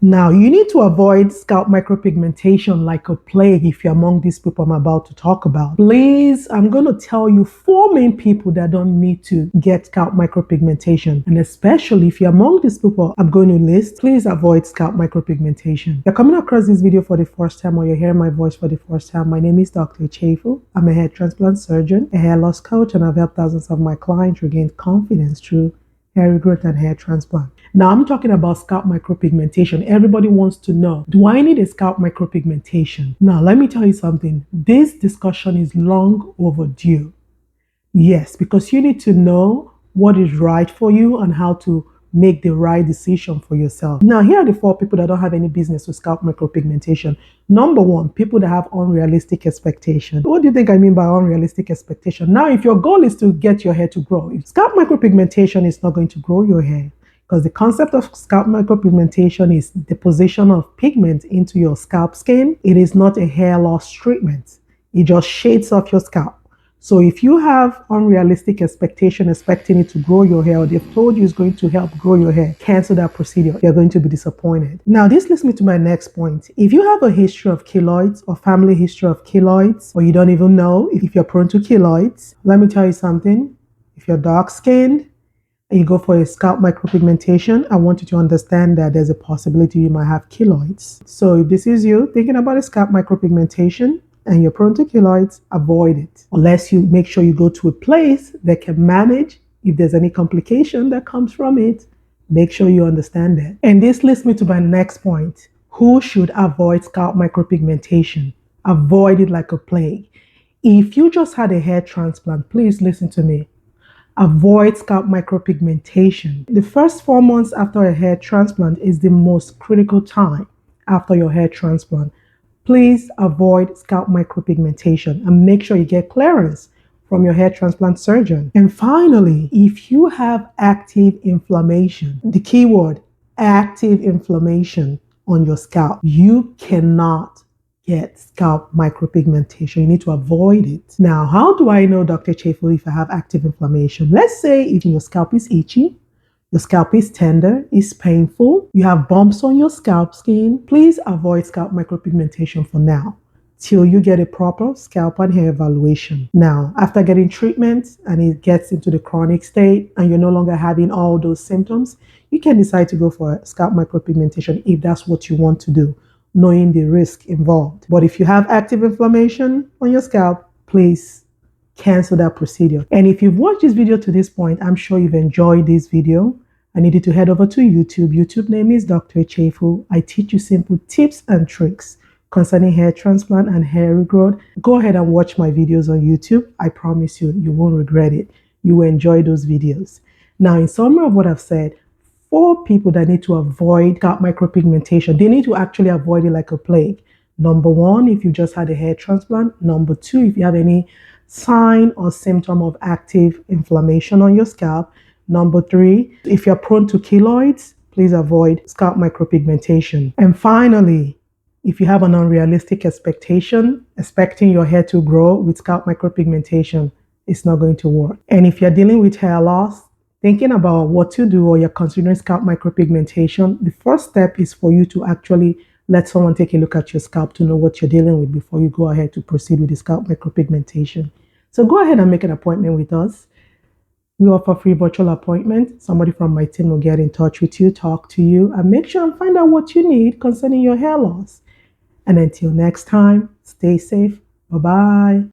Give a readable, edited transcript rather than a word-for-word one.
Now, you need to avoid scalp micropigmentation like a plague if you're among these people I'm about to talk about. Please, I'm going to tell you 4 main people that don't need to get scalp micropigmentation. And especially if you're among these people I'm going to list, please avoid scalp micropigmentation. If you're coming across this video for the first time or you're hearing my voice for the first time, my name is Dr. Chefu. I'm a hair transplant surgeon, a hair loss coach, and I've helped thousands of my clients regain confidence through hair regrowth and hair transplant. Now I'm talking about scalp micropigmentation. Everybody wants to know, do I need a scalp micropigmentation? Now let me tell you something. This discussion is long overdue. Yes, because you need to know what is right for you and how to make the right decision for yourself. Now, here are the 4 people that don't have any business with scalp micropigmentation. Number 1, people that have unrealistic expectation. What do you think I mean by unrealistic expectation? Now, if your goal is to get your hair to grow, scalp micropigmentation is not going to grow your hair, because the concept of scalp micropigmentation is deposition of pigment into your scalp skin. It is not a hair loss treatment. It just shades off your scalp. So if you have unrealistic expectation, expecting it to grow your hair, or they've told you it's going to help grow your hair, cancel that procedure. You're going to be disappointed. Now, this leads me to my next point. If you have a history of keloids or family history of keloids, or you don't even know if you're prone to keloids, let me tell you something. If you're dark-skinned and you go for a scalp micropigmentation, I want you to understand that there's a possibility you might have keloids. So if this is you thinking about a scalp micropigmentation, and you're prone to keloids, avoid it. Unless you make sure you go to a place that can manage if there's any complication that comes from it. Make sure you understand that. And this leads me to my next point. Who should avoid scalp micropigmentation? Avoid it like a plague. If you just had a hair transplant, please listen to me. Avoid scalp micropigmentation. The first 4 months after a hair transplant is the most critical time after your hair transplant. Please avoid scalp micropigmentation and make sure you get clearance from your hair transplant surgeon. And finally, if you have active inflammation, the key word, active inflammation on your scalp, you cannot get scalp micropigmentation. You need to avoid it. Now, how do I know, Dr. Chefu, if I have active inflammation? Let's say if your scalp is itchy, your scalp is tender, is painful, you have bumps on your scalp skin, please avoid scalp micropigmentation for now, till you get a proper scalp and hair evaluation. Now, after getting treatment and it gets into the chronic state and you're no longer having all those symptoms, you can decide to go for scalp micropigmentation if that's what you want to do, knowing the risk involved. But if you have active inflammation on your scalp, please cancel that procedure. And if you've watched this video to this point, I'm sure you've enjoyed this video. I need you to head over to YouTube. YouTube name is Dr. Chefu. I teach you simple tips and tricks concerning hair transplant and hair regrowth. Go ahead and watch my videos on YouTube. I promise you, you won't regret it. You will enjoy those videos. Now, in summary of what I've said, 4 people that need to avoid scalp micropigmentation, they need to actually avoid it like a plague. Number 1, if you just had a hair transplant. Number 2, if you have any sign or symptom of active inflammation on your scalp. Number 3, if you're prone to keloids, please avoid scalp micropigmentation. And finally, if you have an unrealistic expectation, expecting your hair to grow with scalp micropigmentation, it's not going to work. And if you're dealing with hair loss, thinking about what to do, or you're considering scalp micropigmentation, the first step is for you to actually let someone take a look at your scalp to know what you're dealing with before you go ahead to proceed with the scalp micropigmentation. So go ahead and make an appointment with us. We offer free virtual appointments. Somebody from my team will get in touch with you, talk to you, and make sure and find out what you need concerning your hair loss. And until next time, stay safe. Bye-bye.